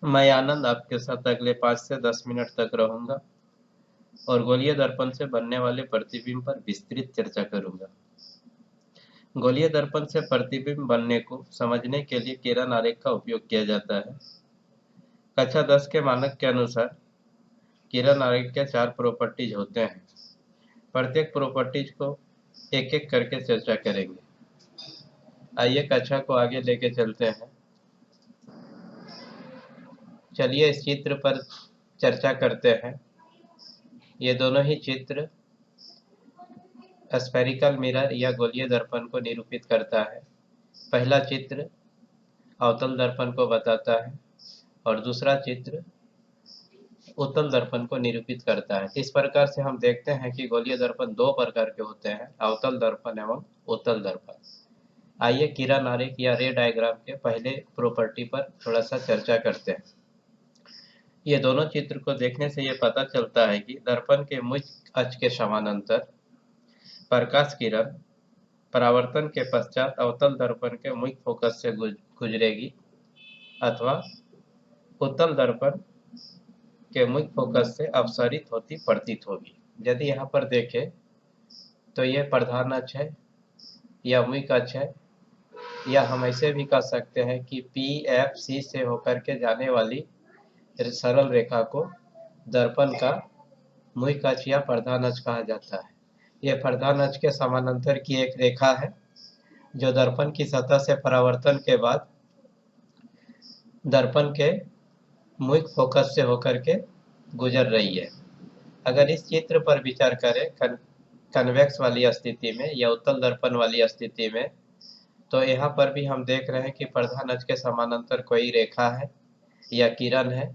मैं आनंद आपके साथ अगले 5 से 10 मिनट तक रहूंगा और गोलीय दर्पण से बनने वाले प्रतिबिंब पर विस्तृत चर्चा करूंगा। गोलीय दर्पण से प्रतिबिंब बनने को समझने के लिए किरण आरेख का उपयोग किया जाता है। कक्षा 10 के मानक के अनुसार किरण आरेख के 4 प्रॉपर्टीज होते हैं। प्रत्येक प्रॉपर्टीज को एक एक करके चर्चा करेंगे। आइए कक्षा को आगे लेके चलते हैं। चलिए इस चित्र पर चर्चा करते हैं। ये दोनों ही चित्र स्फेरिकल मिरर या गोलीय दर्पण को निरूपित करता है। पहला चित्र अवतल दर्पण को बताता है और दूसरा चित्र उत्तल दर्पण को निरूपित करता है। इस प्रकार से हम देखते हैं कि गोलीय दर्पण दो प्रकार के होते हैं, अवतल दर्पण एवं उत्तल दर्पण। आइए किरण आरेख या रे डायग्राम के पहले प्रॉपर्टी पर थोड़ा सा चर्चा करते हैं। ये दोनों चित्र को देखने से ये पता चलता है कि दर्पण के मुख्य अक्ष के समानांतर प्रकाश किरण परावर्तन के पश्चात अवतल दर्पण के मुख्य फोकस से गुजरेगी अथवा उत्तल दर्पण के मुख्य फोकस से अपसरित होती प्रतीत होगी। यदि यहाँ पर देखें तो यह प्रधान अक्ष है या मुख्य अक्ष है, या हम ऐसे भी कह सकते हैं कि PFC से होकर के जाने वाली सरल रेखा को दर्पण का मुख्य अक्ष या प्रधान अक्ष कहा जाता है। यह प्रधान अक्ष के समानांतर की एक रेखा है जो दर्पण की सतह से परावर्तन के बाद दर्पण के मुख्य फोकस से होकर के गुजर रही है। अगर इस चित्र पर विचार करें कन्वेक्स वाली स्थिति में या उत्तल दर्पण वाली स्थिति में, तो यहाँ पर भी हम देख रहे हैं कि प्रधान अक्ष के समानांतर कोई रेखा है या किरण है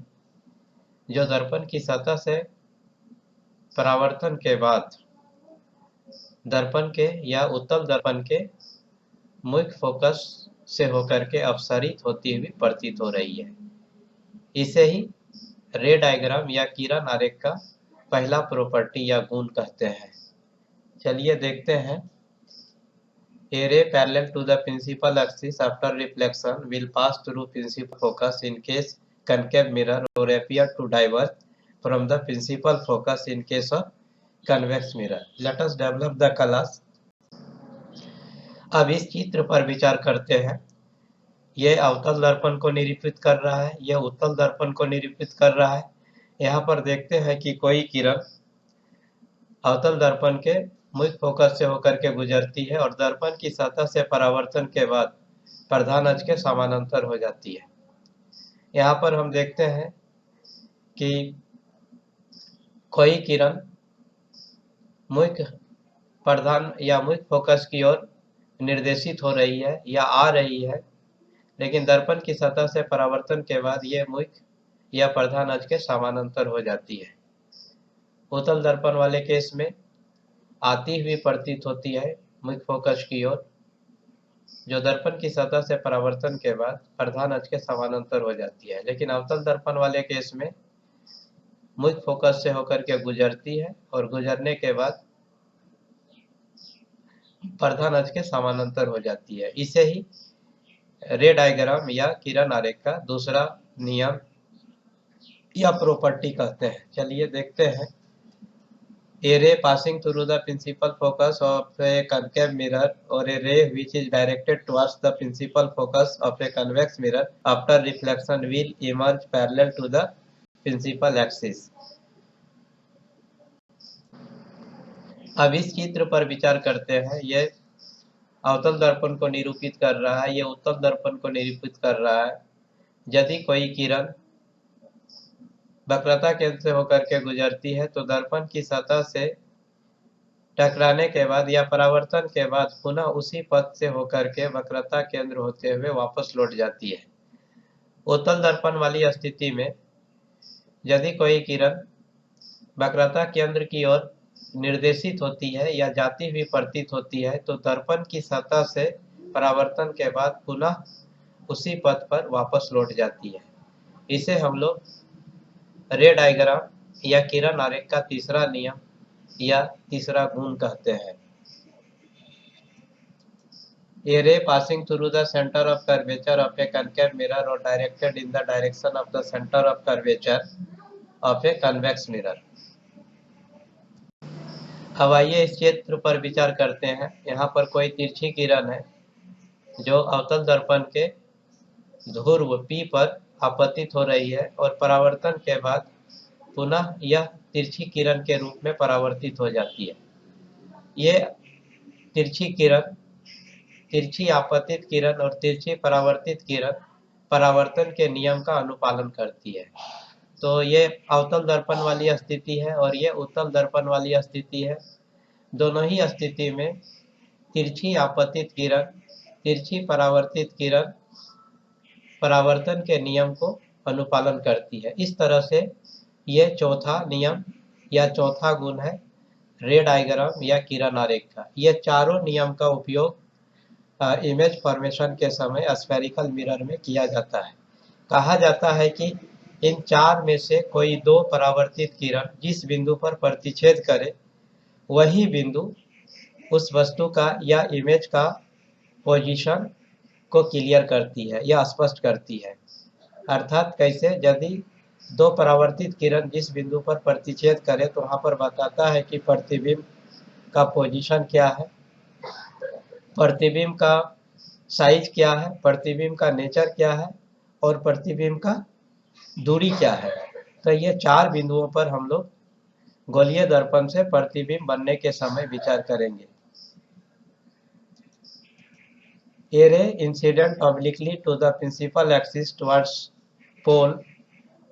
जो दर्पण की सतह से परावर्तन के बाद दर्पण के या उत्तल दर्पण के मुख्य फोकस से होकर के अपसरित होती हुई प्रतीत हो रही है। इसे ही रे डायग्राम या किरण आरेख का पहला प्रॉपर्टी या गुण कहते हैं। चलिए देखते हैं। A ray parallel to the principal axis after reflection will pass through principal focus in case concave mirror or appear to diverge from the principal focus in case of convex mirror. Let us develop the class. अब इस चित्र पर विचार करते हैं। यह अवतल दर्पण को निरूपित कर रहा है, यह उत्तल दर्पण को निरूपित कर रहा है। यहाँ पर देखते हैं कि कोई किरण अवतल दर्पण के मुख्य फोकस से होकर के गुजरती है और दर्पण की सतह से परावर्तन के बाद प्रधान अक्ष के समानांतर हो जाती है। यहाँ पर हम देखते हैं कि कोई किरण मुख्य प्रधान या मुख्य फोकस की ओर निर्देशित हो रही है या आ रही है, लेकिन दर्पण की सतह से परावर्तन के बाद यह मुख्य या प्रधान अक्ष के समानांतर हो जाती है। उत्तल दर्पण वाले केस में आती हुई प्रतीत होती है मुख्य फोकस की ओर, जो दर्पण की सतह से परावर्तन के बाद प्रधान अक्ष के समानांतर हो जाती है। लेकिन अवतल दर्पण वाले केस में मुख्य फोकस से होकर के गुजरती है और गुजरने के बाद प्रधान अक्ष के समानांतर हो जाती है। इसे ही रे डायग्राम या किरण आरेख का दूसरा नियम या प्रॉपर्टी कहते हैं। चलिए देखते हैं। A ray passing through the principal focus of a concave mirror or a ray which is directed towards the principal focus of a convex mirror after reflection will emerge parallel to the principal axis. अब इस चित्र पर विचार करते हैं। यह अवतल दर्पण को निरूपित कर रहा है, यह उत्तल दर्पण को निरूपित कर रहा है। यदि कोई किरण वक्रता केंद्र से होकर के गुजरती है तो दर्पण की सतह से टकराने के बाद या परावर्तन के बाद पुनः उसी पथ से होकर के वक्रता केंद्र होते हुए वापस लौट जाती है। उत्तल दर्पण वाली स्थिति में यदि कोई किरण वक्रता केंद्र की ओर निर्देशित होती है या जाती हुई प्रतीत होती है तो दर्पण की सतह से परावर्तन के बाद पुनः उसी पथ पर वापस लौट जाती है। इसे हम लोग रे डायग्राम या किरण आरेख का तीसरा नियम या तीसरा गुण कहते हैं। A ray passing through the center of curvature of a concave mirror or directed in the direction of the center of curvature of a convex mirror। अब आइए इस चित्र पर विचार करते हैं। यहाँ पर कोई तिरछी किरण है जो अवतल दर्पण के ध्रुव P पर आपतित हो रही है और परावर्तन के बाद पुनः यह तिरछी किरण के रूप में परावर्तित हो जाती है। ये तिरछी किरण, तिरछी आपतित किरण और तिरछी परावर्तित किरण परावर्तन के नियम का अनुपालन करती है। तो ये अवतल दर्पण वाली स्थिति है और ये उत्तल दर्पण वाली स्थिति है। दोनों ही स्थिति में तिरछी आपतित किरण, तिरछी परावर्तित किरण परावर्तन के नियम को अनुपालन करती है। इस तरह से ये चौथा नियम या चौथा गुण है रे डायग्राम या किरण आरेख का। ये चारों नियम का उपयोग इमेज फॉर्मेशन के समय स्फेरिकल मिरर में किया जाता है। कहा जाता है कि इन चार में से कोई दो परावर्तित किरण जिस बिंदु पर प्रतिच्छेद करे वही बिंदु उस वस्तु का या इमेज का पोजीशन को क्लियर करती है या स्पष्ट करती है। अर्थात कैसे, यदि दो परावर्तित किरण जिस बिंदु पर प्रतिच्छेद करे तो वहां पर बताता है कि प्रतिबिंब का पोजीशन क्या है, प्रतिबिंब का साइज क्या है, प्रतिबिंब का नेचर क्या है और प्रतिबिंब का दूरी क्या है। तो ये चार बिंदुओं पर हम लोग गोलीय दर्पण से प्रतिबिंब बनने के समय विचार करेंगे। A ray incident obliquely to the principal axis towards pole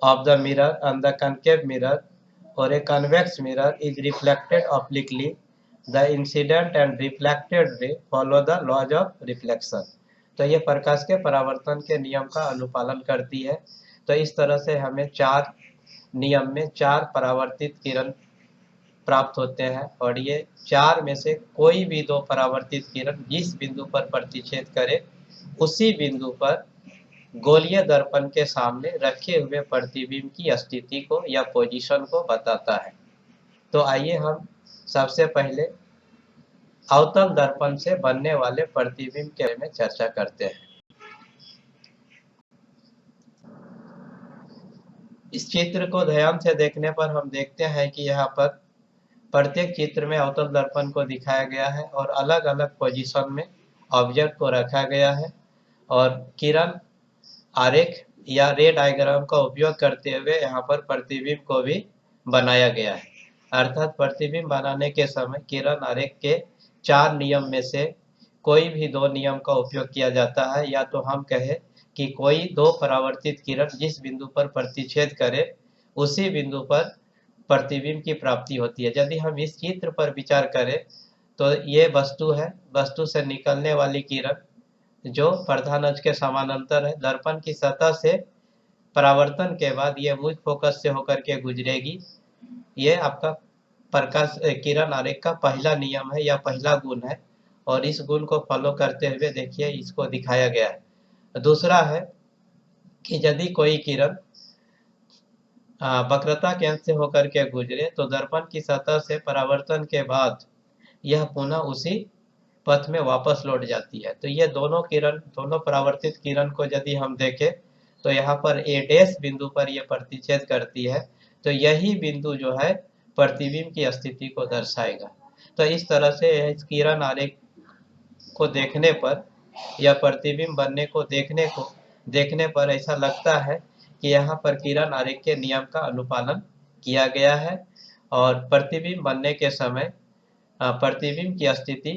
of the mirror and the concave mirror or a convex mirror is reflected obliquely. The incident and reflected ray follow the laws of reflection। तो ये प्रकाश के परावर्तन के नियम का अनुपालन करती है। तो इस तरह से हमें चार नियम में चार परावर्तित किरण प्राप्त होते हैं और ये चार में से कोई भी दो परावर्तित किरण जिस बिंदु पर प्रतिच्छेद करे उसी बिंदु पर गोलीय दर्पण के सामने रखे हुए प्रतिबिंब की स्थिति को या पोजीशन को बताता है। तो आइए हम सबसे पहले अवतल दर्पण से बनने वाले प्रतिबिंब के बारे में चर्चा करते हैं। इस चित्र को ध्यान से देखने पर हम देखते हैं कि यहाँ पर प्रत्येक चित्र में अवतल दर्पण को दिखाया गया है और अलग अलग पोजीशन में ऑब्जेक्ट को रखा गया है और किरण आरेख या रे डायग्राम का उपयोग करते हुए यहाँ पर प्रतिबिंब को भी बनाया गया है। अर्थात प्रतिबिंब बनाने के समय किरण आरेख के चार नियम में से कोई भी दो नियम का उपयोग किया जाता है, या तो हम कहें कि कोई दो परावर्तित किरण जिस बिंदु पर प्रतिच्छेद करे उसी बिंदु पर प्रतिबिंब की प्राप्ति होती है। यदि हम इस चित्र पर विचार करें तो ये वस्तु है, वस्तु से निकलने वाली किरण जो प्रधान अक्ष के समानांतर है, दर्पण की सतह से परावर्तन के बाद ये मुख्य फोकस से होकर के गुजरेगी। ये आपका प्रकाश किरण आरेख का पहला नियम है या पहला गुण है और इस गुण को फॉलो करते हुए देखिए इसको दिखाया गया है। दूसरा है कि यदि कोई किरण वक्रता केंद्र से होकर के गुजरे तो दर्पण की सतह से परावर्तन के बाद यह पुनः उसी पथ में वापस लौट जाती है। तो ये दोनों किरण, दोनों परावर्तित किरण को यदि हम देखें तो यहाँ पर ए डैश बिंदु पर यह प्रतिच्छेद करती है, तो यही बिंदु जो है प्रतिबिंब की स्थिति को दर्शाएगा। तो इस तरह से इस किरण आरेख को देखने पर या प्रतिबिंब बनने को देखने पर ऐसा लगता है कि यहाँ पर किरण आरेख के नियम का अनुपालन किया गया है और प्रतिबिंब बनने के समय प्रतिबिंब की स्थिति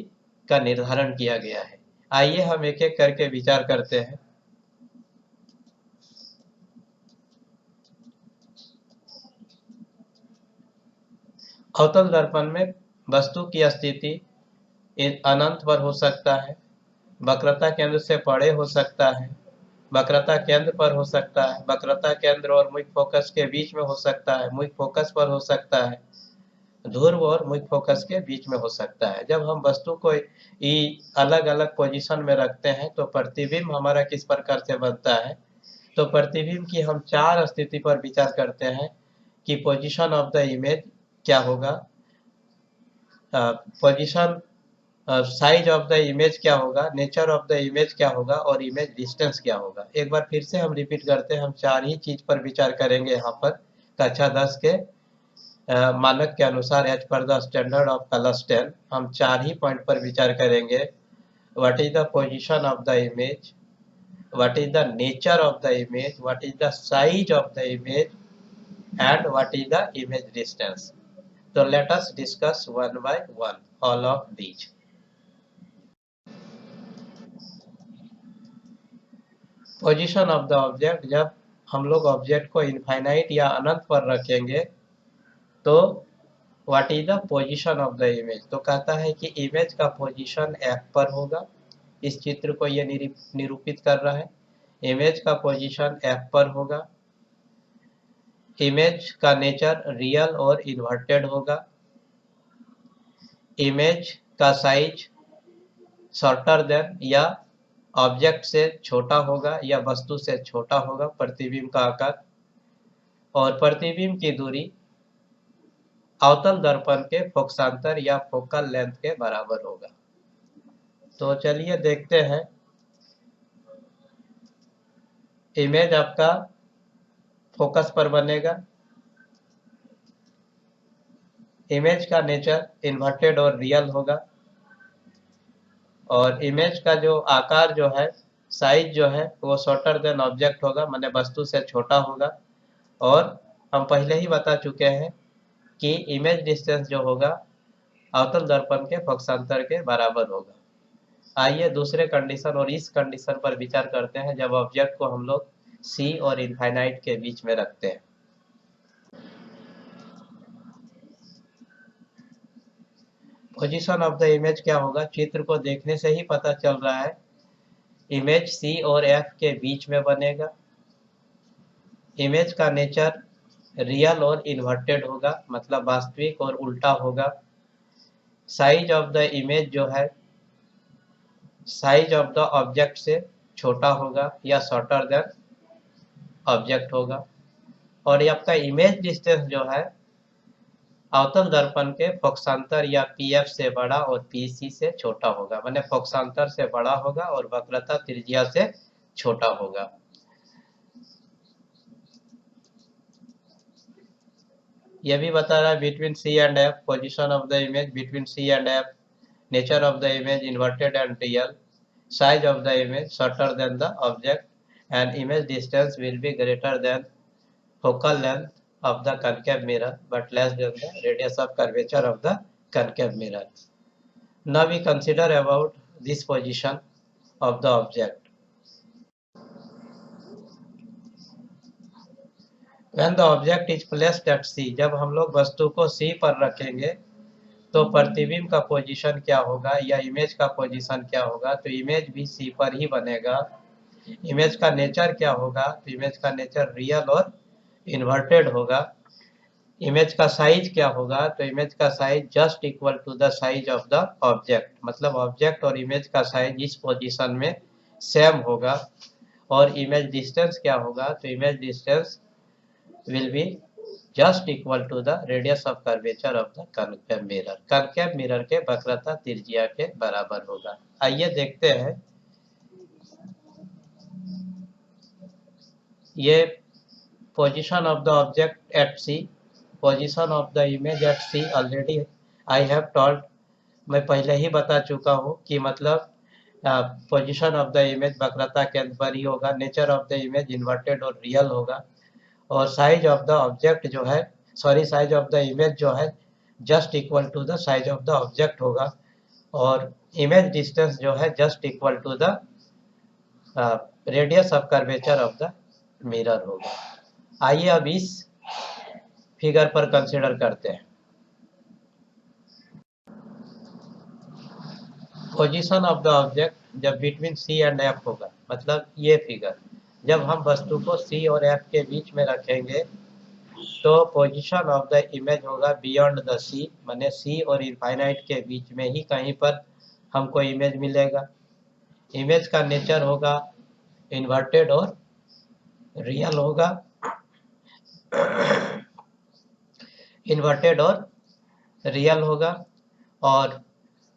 का निर्धारण किया गया है। आइए हम एक एक करके विचार करते हैं। अवतल दर्पण में वस्तु की स्थिति अनंत पर हो सकता है, वक्रता केंद्र से परे हो सकता है, वक्रता केंद्र पर हो सकता है, वक्रता केंद्र और मुख्य फोकस के बीच में हो सकता है, मुख्य फोकस पर हो सकता है, ध्रुव और मुख्य फोकस के बीच में हो सकता है। जब हम वस्तु को अलग अलग पोजीशन में रखते हैं तो प्रतिबिंब हमारा किस प्रकार से बनता है, तो प्रतिबिंब की हम 4 स्थिति पर विचार करते हैं कि पोजीशन ऑफ द इमेज क्या होगा, position size of the image क्या होगा, नेचर ऑफ द इमेज क्या होगा और इमेज डिस्टेंस क्या होगा। एक बार फिर से हम रिपीट करते हैं, हम 4 ही चीज पर विचार करेंगे यहाँ पर कक्षा 10 के मानक के अनुसार as per the standard of class 10 हम 4 ही पॉइंट पर विचार करेंगे। What is the position of the image, what is the nature of the image, what is the size of the image, and what is the image distance. So let us discuss one by one all of these. Position of the object, जब हम लोग object को infinite या अनंत पर रखेंगे तो what is the position of the image, तो कहता है कि इमेज का पोजीशन एफ पर होगा। इस चित्र को ये निरूपित कर रहा है, इमेज का पोजीशन एफ पर होगा, इमेज का नेचर रियल और इन्वर्टेड होगा, इमेज का साइज शॉर्टर देन या ऑब्जेक्ट से छोटा होगा या वस्तु से छोटा होगा प्रतिबिंब का आकार, और प्रतिबिंब की दूरी अवतल दर्पण के फोकसांतर या फोकल लेंथ के बराबर होगा। तो चलिए देखते हैं, इमेज आपका फोकस पर बनेगा, इमेज का नेचर इन्वर्टेड और रियल होगा, और इमेज का जो आकार जो है, साइज जो है वो शॉर्टर देन ऑब्जेक्ट होगा, माने वस्तु से छोटा होगा, और हम पहले ही बता चुके हैं कि इमेज डिस्टेंस जो होगा अवतल दर्पण के फोकसांतर के बराबर होगा। आइए दूसरे कंडीशन और इस कंडीशन पर विचार करते हैं जब ऑब्जेक्ट को हम लोग सी और इनफाइनाइट के बीच में रखते हैं। पोजीशन ऑफ द इमेज क्या होगा, चित्र को देखने से ही पता चल रहा है, इमेज सी और एफ के बीच में बनेगा, इमेज का नेचर रियल और इन्वर्टेड होगा, मतलब वास्तविक और उल्टा होगा, साइज ऑफ द इमेज जो है साइज ऑफ द ऑब्जेक्ट से छोटा होगा या शॉर्टर देन ऑब्जेक्ट होगा, और ये आपका इमेज डिस्टेंस जो है अवतल दर्पण के फोकसांतर या पीएफ से बड़ा और पीसी से छोटा होगा, माने फोकसांतर से बड़ा होगा और वक्रता त्रिज्या से छोटा होगा। यह भी बता रहा है between C and F, position of the image between C and F, nature of the image inverted and real, size of the image shorter than the object, and image distance will be greater than focal length of the concave mirror but less than the radius of curvature of the concave mirror. Now we consider about this position of the object. When the object is placed at C, जब हम लोग वस्तु को C पर रखेंगे तो प्रतिबिंब का पोजीशन क्या होगा या इमेज का पोजीशन क्या होगा, तो इमेज भी C पर ही बनेगा। इमेज का नेचर क्या होगा, तो इमेज का नेचर रियल और इन्वर्टेड होगा। इमेज का साइज क्या होगा, तो इमेज का size just equal to the size of the object, मतलब ऑब्जेक्ट और इमेज का साइज इस पोजीशन में सेम होगा। और इमेज डिस्टेंस क्या होगा, तो image distance will be just equal to the radius of curvature of the concave mirror, concave mirror के वक्रता त्रिज्या के बराबर होगा। आइए देखते हैं, ये position of the object at C, position of the image at C already I have told, मैं पहले ही बता चुका हूँ कि मतलब पोजीशन ऑफ द इमेज वक्रता केंद्र पर ही होगा, nature of the image inverted और रियल होगा, और साइज ऑफ द ऑब्जेक्ट जो है साइज ऑफ द इमेज जो है just equal to the size of the object होगा, और इमेज डिस्टेंस जो है just equal to the radius of curvature of the mirror होगा। आइए अब इस फिगर पर कंसीडर करते हैं। पोजीशन ऑफ द ऑब्जेक्ट जब बिटवीन सी एंड एफ होगा, मतलब ये फिगर जब हम वस्तु को सी और एफ के बीच में रखेंगे तो पोजीशन ऑफ द इमेज होगा बियॉन्ड द सी, माने सी और इनफाइनाइट के बीच में ही कहीं पर हमको इमेज मिलेगा। इमेज का नेचर होगा इन्वर्टेड और रियल होगा, इन्वर्टेड और रियल होगा। और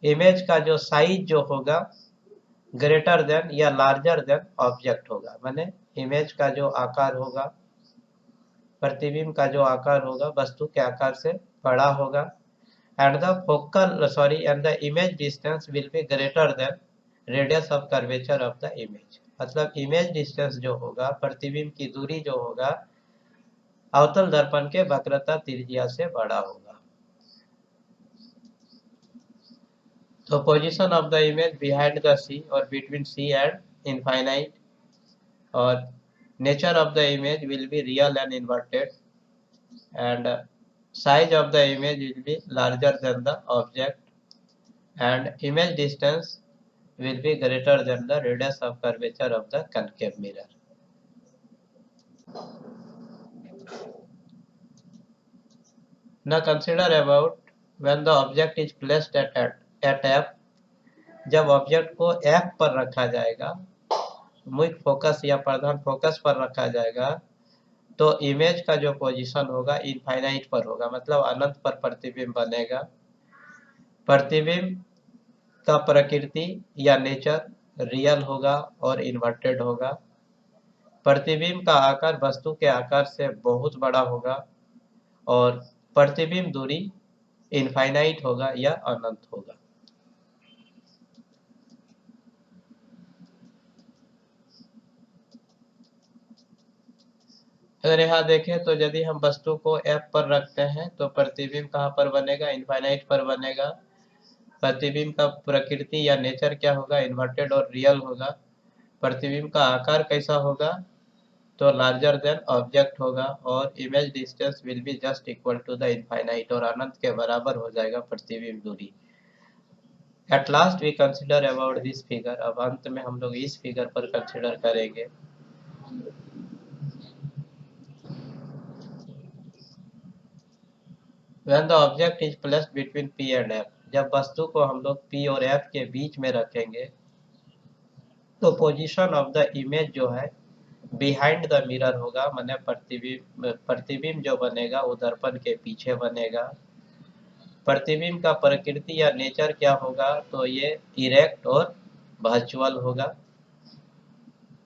इमेज का जो साइज जो होगा ग्रेटर देन या लार्जर देन ऑब्जेक्ट होगा, माने इमेज का जो आकार होगा, प्रतिबिंब का जो आकार होगा वस्तु के आकार से बड़ा होगा। And the image distance will be greater then radius of curvature of the image. मतलब इमेज डिस्टेंस जो होगा, प्रतिबिंब की दूरी जो होगा, अवतल दर्पण के वक्रता त्रिज्या से बड़ा होगा। तो position of the image behind the C और बिटवीन सी एंड इनफाइनाइट, और nature of the image will be real and inverted, and size of the image will be larger than the object, and image distance will be greater than the radius of curvature of the concave mirror. Now consider about when the object is placed at F। जब object को F पर रखा जाएगा, मुख्य focus या प्रधान focus पर रखा जाएगा, तो इमेज का जो पोजीशन होगा इनफाइनाइट पर होगा, मतलब अनंत पर प्रतिबिंब बनेगा। प्रतिबिंब का प्रकृति या नेचर रियल होगा और इन्वर्टेड होगा। प्रतिबिंब का आकार वस्तु के आकार से बहुत बड़ा होगा और प्रतिबिंब दूरी इनफाइनाइट होगा या अनंत होगा। अगर यहाँ देखें तो यदि हम वस्तु को F पर रखते हैं तो प्रतिबिंब कहाँ पर बनेगा, इनफाइनाइट पर बनेगा। प्रतिबिंब का प्रकृति या नेचर क्या होगा, इन्वर्टेड और रियल होगा। प्रतिबिंब का आकार कैसा होगा, तो लार्जर देन ऑब्जेक्ट होगा, और image distance will be just equal to the infinite, और अनंत के बराबर हो जाएगा प्रतिबिंब दूरी। At last we consider about this figure. अब अंत में हम लोग इस फिगर पर कंसिडर करेंगे। When the object is placed between P and F, जब वस्तु को हम लोग P और F के बीच में रखेंगे तो पोजीशन ऑफ द इमेज जो है बिहाइंड द मिरर होगा, माने प्रतिबिंब जो बनेगा वो दर्पण के पीछे बनेगा। प्रतिबिंब का प्रकृति या नेचर क्या होगा, तो ये इरेक्ट और वर्चुअल होगा,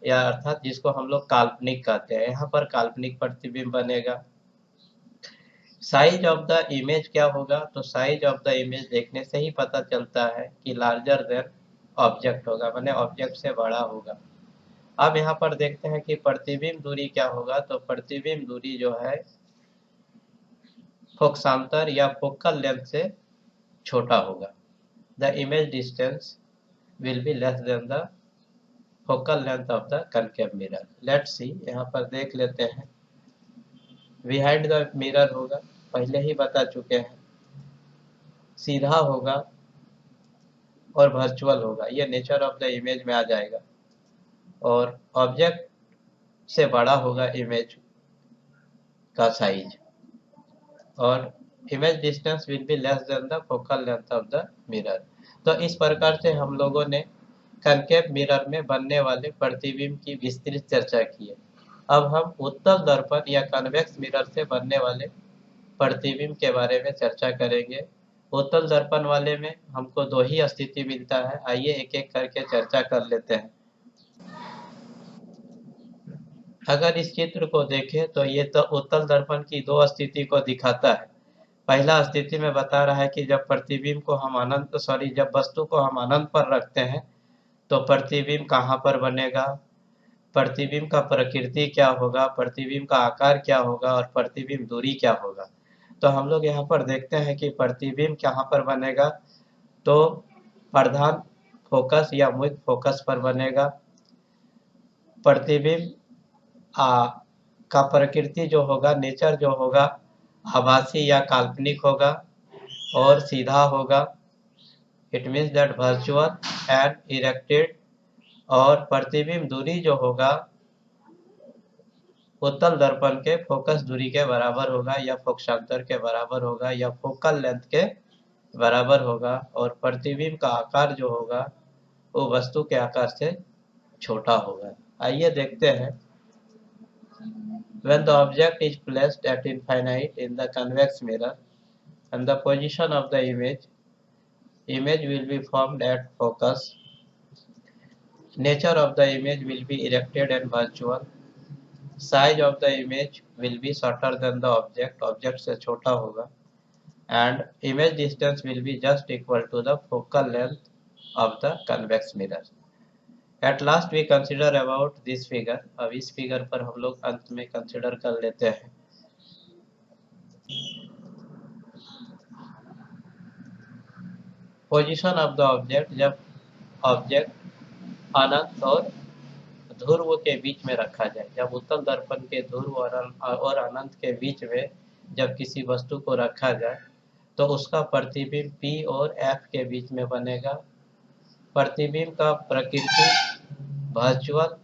या अर्थात जिसको हम लोग काल्पनिक कहते हैं। यहाँ पर काल्पनिक प्रतिबिंब बनेगा। साइज ऑफ द इमेज क्या होगा, तो साइज ऑफ द इमेज देखने से ही पता चलता है कि लार्जर देन ऑब्जेक्ट होगा, माने ऑब्जेक्ट से बड़ा होगा। अब यहाँ पर देखते हैं कि प्रतिबिंब दूरी क्या होगा, तो प्रतिबिंब दूरी जो है फोकसांतर या फोकल लेंथ से छोटा होगा। The image distance will be less than the focal length of the concave mirror. Let's see, यहाँ पर देख लेते हैं। बिहाइंड द मिरर होगा, पहले ही बता चुके हैं, सीधा होगा और वर्चुअल होगा, ये नेचर ऑफ द इमेज में आ जाएगा, और ऑब्जेक्ट से बड़ा होगा इमेज का साइज, और image distance will be less than the focal length of the mirror. तो इस प्रकार से हम लोगों ने कनकेव मिरर में बनने वाले प्रतिबिंब की विस्तृत चर्चा की है। अब हम उत्तल दर्पण या कन्वेक्स मिरर से बनने वाले प्रतिबिंब के बारे में चर्चा करेंगे। उत्तल दर्पण वाले में हमको दो ही स्थिति मिलता है, आइए एक एक करके चर्चा कर लेते हैं। अगर इस चित्र को देखें तो ये तो उत्तल दर्पण की दो स्थिति को दिखाता है। पहला स्थिति में बता रहा है कि जब प्रतिबिंब को हम जब वस्तु को हम अनंत पर रखते हैं तो प्रतिबिंब कहाँ पर बनेगा, प्रतिबिंब का प्रकृति क्या होगा, प्रतिबिंब का आकार क्या होगा और प्रतिबिंब दूरी क्या होगा। तो हम लोग यहाँ पर देखते हैं कि प्रतिबिंब कहाँ पर बनेगा, तो प्रधान फोकस या मुख्य फोकस पर बनेगा। प्रतिबिंब का प्रकृति जो होगा, नेचर जो होगा, आभासी या काल्पनिक होगा और सीधा होगा। It means that virtual and erected. और प्रतिबिंब दूरी जो होगा उत्तल दर्पण के फोकस दूरी के बराबर होगा, या फोकसांतर के बराबर होगा, या फोकल लेंथ के बराबर होगा। और प्रतिबिंब का आकार जो होगा वो वस्तु के आकार से छोटा होगा। आइए देखते हैं When the object is placed at infinite in the convex mirror and the position of the image will be formed at focus. Nature of the image will be erected and virtual. Size of the image will be shorter than the object से छोटा होगा, and image distance will be just equal to the focal length of the convex mirror. At last we consider about this figure. अब इस figure पर हम लोग अंत में कंसिडर कर लेते हैं. पोजीशन ऑफ द ऑब्जेक्ट, जब ऑब्जेक्ट अनंत और ध्रुव के बीच में रखा जाए, जब उत्तल दर्पण के ध्रुव और अनंत के बीच में जब किसी वस्तु को रखा जाए तो उसका प्रतिबिंब P और F के बीच में बनेगा. प्रतिबिंब का प्रकृति वर्चुअल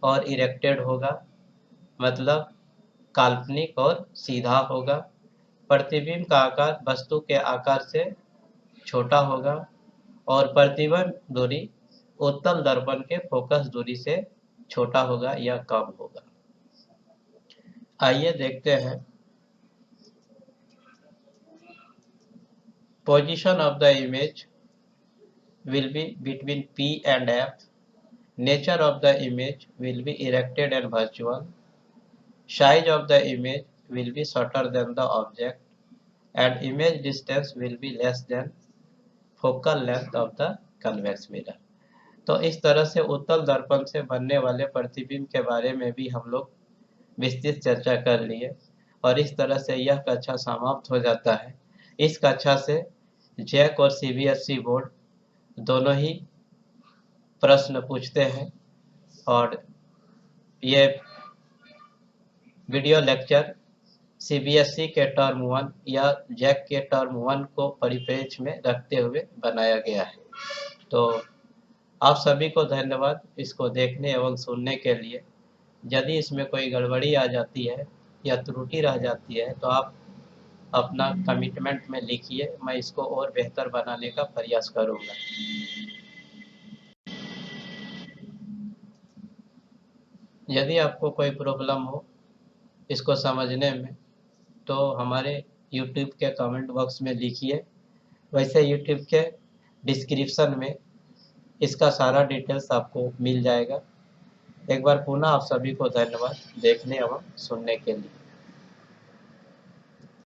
और इरेक्टेड होगा, मतलब काल्पनिक और सीधा होगा. प्रतिबिंब का आकार वस्तु के आकार से छोटा होगा और प्रतिबिंब दूरी उत्तल दर्पण के फोकस दूरी से छोटा होगा या कम होगा. आइए देखते हैं. Position of the image will be between P and F. Nature of the image will be erected and virtual. Size of the image will be shorter than the object and image distance will be less than focal length of the convex mirror. तो इस तरह से उत्तल दर्पण से बनने वाले प्रतिबिंब के बारे में भी हम लोग विस्तृत चर्चा कर लिए और इस तरह से यह कक्षा समाप्त हो जाता है. इस कक्षा से जैक और CBSE बोर्ड दोनों ही प्रश्न पूछते हैं और ये वीडियो लेक्चर CBSE के टर्म 1 या जैक के टर्म 1 को परिप्रेक्ष्य में रखते हुए बनाया गया है. तो आप सभी को धन्यवाद इसको देखने एवं सुनने के लिए. यदि इसमें कोई गड़बड़ी आ जाती है या त्रुटि रह जाती है तो आप अपना कमिटमेंट में लिखिए, मैं इसको और बेहतर बनाने का प्रयास करूंगा. यदि आपको कोई प्रॉब्लम हो इसको समझने में तो हमारे YouTube के कमेंट बॉक्स में लिखिए. वैसे YouTube के डिस्क्रिप्शन में इसका सारा डिटेल्स आपको मिल जाएगा. एक बार पुनः आप सभी को धन्यवाद देखने एवं सुनने के लिए.